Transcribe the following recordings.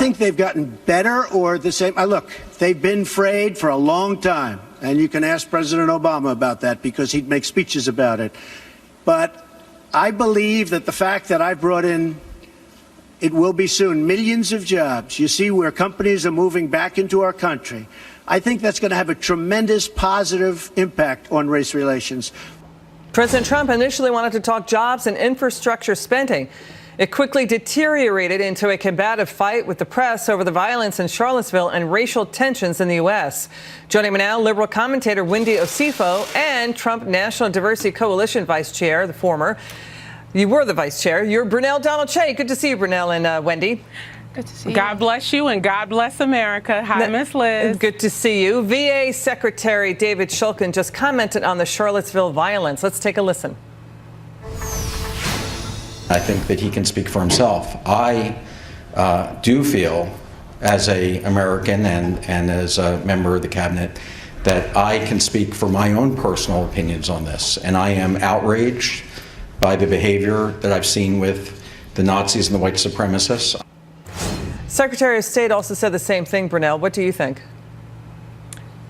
think they've gotten better or the same. Look, they've been frayed for a long time, and you can ask President Obama about that because he'd make speeches about it. But I believe that the fact that I brought in, it will be soon, millions of jobs. You see where companies are moving back into our country. I think that's going to have a tremendous positive impact on race relations. President Trump initially wanted to talk jobs and infrastructure spending. It quickly deteriorated into a combative fight with the press over the violence in Charlottesville and racial tensions in the U.S. Joining me now, liberal commentator Wendy Osefo and Trump National Diversity Coalition Vice Chair, the former. You were the Vice Chair. You're Brunel Donald Che. Good to see you, Brunel and Wendy. Good to see you. God bless you and God bless America. Hi, Miss Liz. Good to see you. VA Secretary David Shulkin just commented on the Charlottesville violence. Let's take a listen. I think that he can speak for himself. I do feel, as an American and as a member of the cabinet, that I can speak for my own personal opinions on this. And I am outraged by the behavior that I've seen with the Nazis and the white supremacists. Secretary of State also said the same thing, Brunel. What do you think?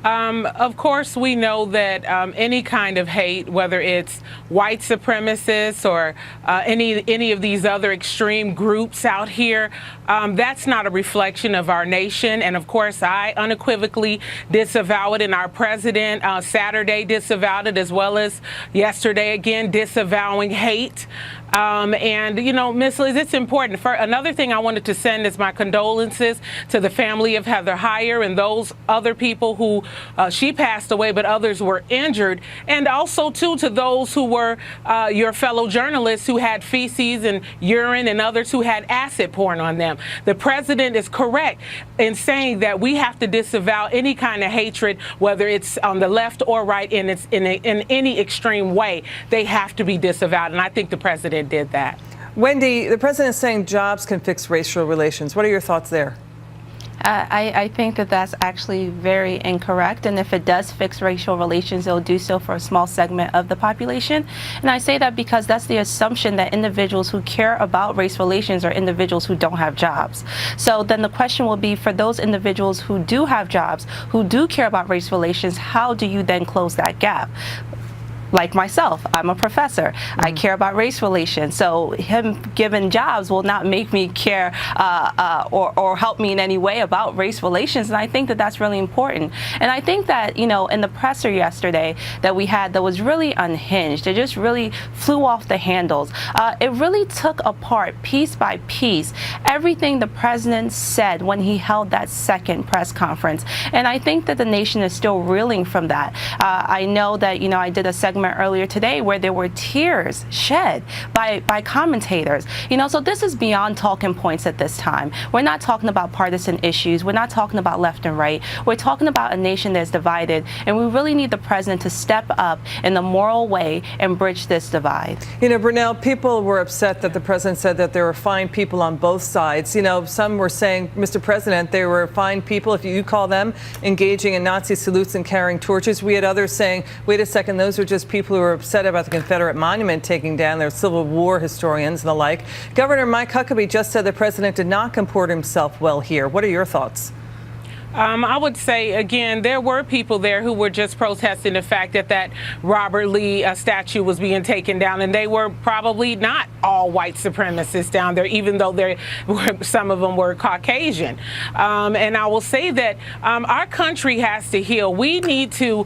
Of course, we know that any kind of hate, whether it's white supremacists or any of these other extreme groups out here, that's not a reflection of our nation. And of course, I unequivocally disavow it, and our president Saturday disavowed it, as well as yesterday again disavowing hate. And, you know, Ms. Liz, it's important. For another thing I wanted to send is my condolences to the family of Heather Heyer and those other people who she passed away, but others were injured. And also, too, to those who were your fellow journalists who had feces and urine and others who had acid poured on them. The president is correct in saying that we have to disavow any kind of hatred, whether it's on the left or right, in any extreme way. They have to be disavowed. And I think the president did that. Wendy, the president is saying jobs can fix racial relations. What are your thoughts there? I think that that's actually very incorrect. And if it does fix racial relations, it'll do so for a small segment of the population. And I say that because that's the assumption that individuals who care about race relations are individuals who don't have jobs. So then the question will be, for those individuals who do have jobs, who do care about race relations, how do you then close that gap? Like myself, I'm a professor. I care about race relations. So him giving jobs will not make me care or help me in any way about race relations. And I think that that's really important. And I think that, you know, in the presser yesterday that we had that was really unhinged, it just really flew off the handles. It really took apart piece by piece everything the president said when he held that second press conference. And I think that the nation is still reeling from that. I know that, you know, I did a segment earlier today where there were tears shed by commentators. You know, so this is beyond talking points at this time. We're not talking about partisan issues. We're not talking about left and right. We're talking about a nation that's divided, and we really need the president to step up in the moral way and bridge this divide. You know, Brunel, people were upset that the president said that there were fine people on both sides. You know, some were saying, Mr. President, there were fine people, if you call them, engaging in Nazi salutes and carrying torches. We had others saying, wait a second, those are just people who are upset about the Confederate monument taking down. They're Civil War historians and the like. Governor Mike Huckabee just said the president did not comport himself well here. What are your thoughts? I would say, again, there were people there who were just protesting the fact that that Robert Lee statue was being taken down, and they were probably not all white supremacists down there, even though some of them were Caucasian. And I will say that our country has to heal. We need to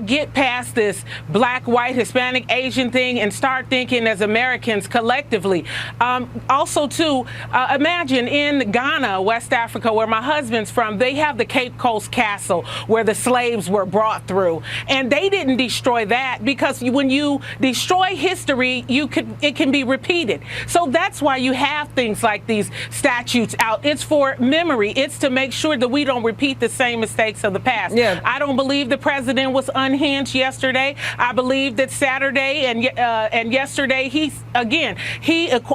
get past this black, white, Hispanic, Asian thing and start thinking as Americans collectively. Also, too, imagine in Ghana, West Africa, where my husband's from, they have the Cape Coast Castle where the slaves were brought through, and they didn't destroy that because when you destroy history, it can be repeated. So that's why you have things like these statutes out. It's for memory. It's to make sure that we don't repeat the same mistakes of the past. Yeah. I don't believe the president was unhinged yesterday. I believe that Saturday and yesterday he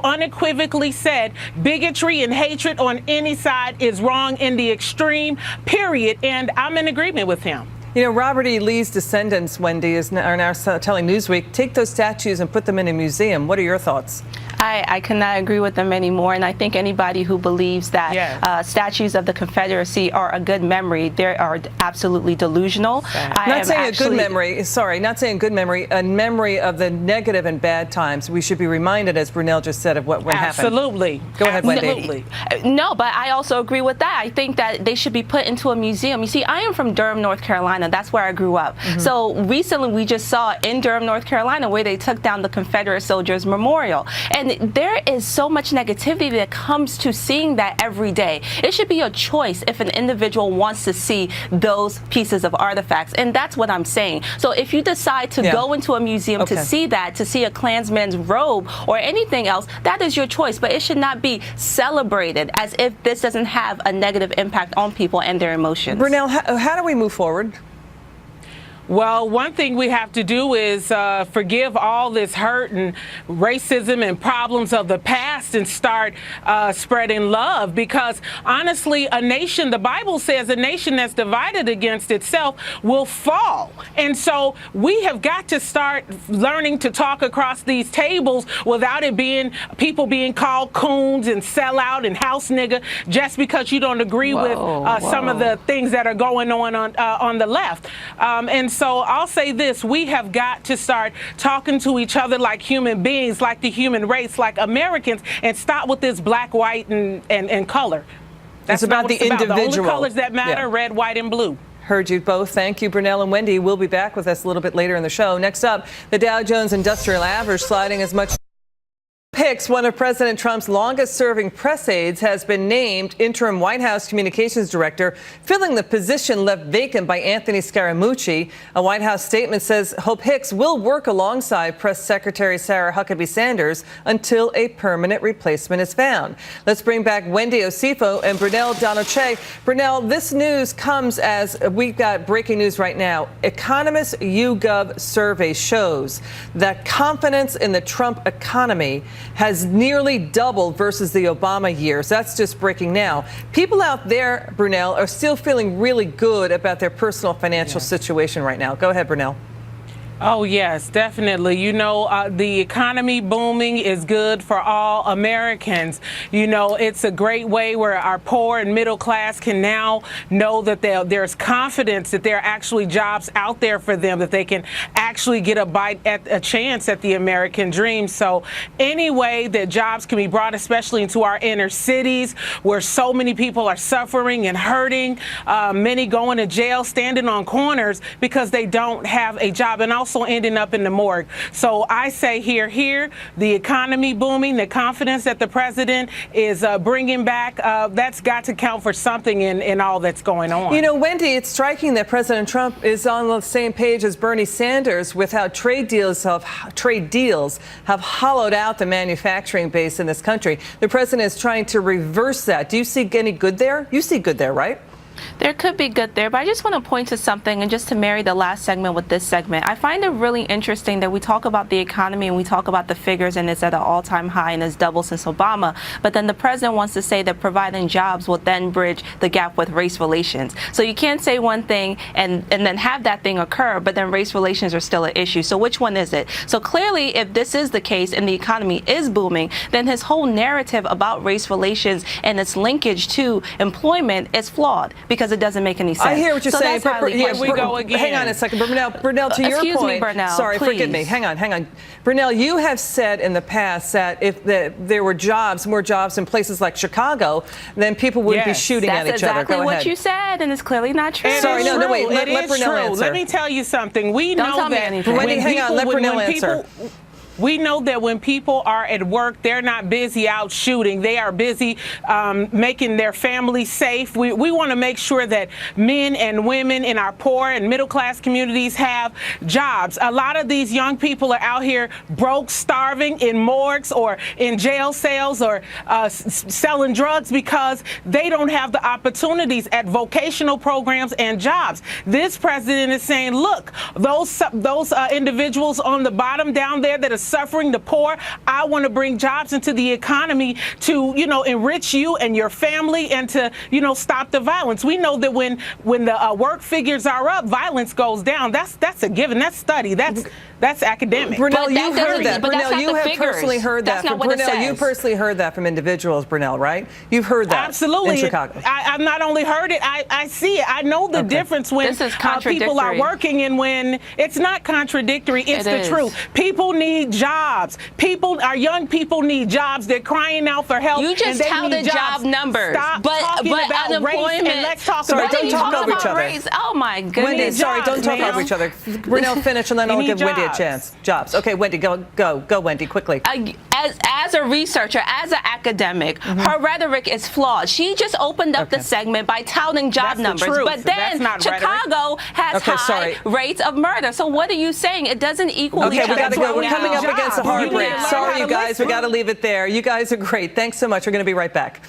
unequivocally said bigotry and hatred on any side is wrong in the extreme. Period. And I'm in agreement with him. You know, Robert E. Lee's descendants, Wendy, are now telling Newsweek, take those statues and put them in a museum. What are your thoughts? I cannot agree with them anymore, and I think anybody who believes that statues of the Confederacy are a good memory, they are absolutely delusional. Not saying a good memory, sorry, not saying good memory, a memory of the negative and bad times. We should be reminded, as Brunel just said, of what happened. Absolutely. Go ahead, Wendy. Absolutely. No, but I also agree with that. I think that they should be put into a museum. You see, I am from Durham, North Carolina. That's where I grew up. So recently we just saw in Durham, North Carolina, where they took down the Confederate Soldiers Memorial. And there is so much negativity that comes to seeing that every day. It should be a choice if an individual wants to see those pieces of artifacts. And that's what I'm saying. So if you decide to go into a museum to see that, to see a Klansman's robe or anything else, that is your choice. But it should not be celebrated as if this doesn't have a negative impact on people and their emotions. Brunel, how do we move forward? Well, one thing we have to do is forgive all this hurt and racism and problems of the past and start spreading love, because honestly, a nation, the Bible says, a nation that's divided against itself will fall. And so we have got to start learning to talk across these tables without it being people being called coons and sellout and house nigga just because you don't agree with some of the things that are going on the left. And so I'll say this, we have got to start talking to each other like human beings, like the human race, like Americans, and stop with this black, white, and color. That's about the individual. The only colors that matter, red, white, and blue. Heard you both. Thank you, Brunel and Wendy. We'll be back with us a little bit later in the show. Next up, the Dow Jones Industrial Average sliding as much. Hicks, one of President Trump's longest-serving press aides, has been named interim White House communications director, filling the position left vacant by Anthony Scaramucci. A White House statement says Hope Hicks will work alongside Press Secretary Sarah Huckabee Sanders until a permanent replacement is found. Let's bring back Wendy Osefo and Brunel Donoche. Brunel, this news comes as we've got breaking news right now. Economist YouGov survey shows that confidence in the Trump economy has nearly doubled versus the Obama years. That's just breaking now. People out there, Brunel, are still feeling really good about their personal financial situation right now. Go ahead, Brunel. Oh, yes, definitely. You know, the economy booming is good for all Americans. You know, it's a great way where our poor and middle class can now know that there's confidence that there are actually jobs out there for them, that they can actually get a chance at the American dream. So any way that jobs can be brought, especially into our inner cities where so many people are suffering and hurting, many going to jail, standing on corners because they don't have a job, and also ending up in the morgue. So I say here, the economy booming, the confidence that the president is bringing back, that's got to count for something in all that's going on. You know, Wendy, it's striking that President Trump is on the same page as Bernie Sanders with how trade deals have hollowed out the manufacturing base in this country. The president is trying to reverse that. Do you see any good there? You see good there, right? There could be good there, but I just want to point to something, and just to marry the last segment with this segment. I find it really interesting that we talk about the economy and we talk about the figures, and it's at an all-time high and it's doubled since Obama. But then the president wants to say that providing jobs will then bridge the gap with race relations. So you can't say one thing and then have that thing occur, but then race relations are still an issue. So which one is it? So clearly, if this is the case and the economy is booming, then his whole narrative about race relations and its linkage to employment is flawed, because it doesn't make any sense. I hear what you're saying. Here we go again. Hang on a second. Brunel, to your point. Excuse me, Brunel, sorry, please. forgive me. Hang on. Brunel, you have said in the past that if there were more jobs in places like Chicago, then people would be shooting at each other. That's exactly Go what ahead. you said, and it's clearly not true. Sorry, no, wait. Let Brunel answer. Let me tell you something. We Don't know tell me that anything. Wendy, hang on. Let Brunel answer. We know that when people are at work, they're not busy out shooting. They are busy making their families safe. We want to make sure that men and women in our poor and middle class communities have jobs. A lot of these young people are out here broke, starving in morgues or in jail cells or selling drugs because they don't have the opportunities at vocational programs and jobs. This president is saying, look, those individuals on the bottom down there that are suffering, the poor, I want to bring jobs into the economy to, enrich you and your family and to, stop the violence. We know that when the work figures are up, violence goes down. That's a given. That's study. That's That's academic. Brunel, But that you've heard doesn't- that. but that's Brunel, not you the have figures. personally heard That's that. not what it Brunel, you says. personally heard that from individuals, Brunel, right? You've heard that. Absolutely. In Chicago. I've not only heard it, I see it. I know the difference when This is people are contradictory. working and when it's not contradictory. It's It the is. truth. People need jobs. Our young people need jobs. They're crying out for help. You just and they touted need job jobs. numbers, Stop but talking about race unemployment. and let's talk Sorry, about don't What are you talk talking over each about other. race? Oh my Wendy, goodness. sorry, don't talk ma'am. over each other. Brunel, finish, and then We I'll need give Wendy a jobs. chance. Jobs. Okay, Wendy, go, Wendy, quickly. As a researcher, as an academic, her rhetoric is flawed. She just opened up the segment by touting job That's the numbers, truth. but then That's not Chicago has Okay, high sorry. rates of murder. So what are you saying? It doesn't equal Okay, each we other. got to go. We're now. coming up against a Jobs. hard You break. need to learn Sorry, how you to guys. We listen. got to leave it there. You guys are great. Thanks so much. We're going to be right back.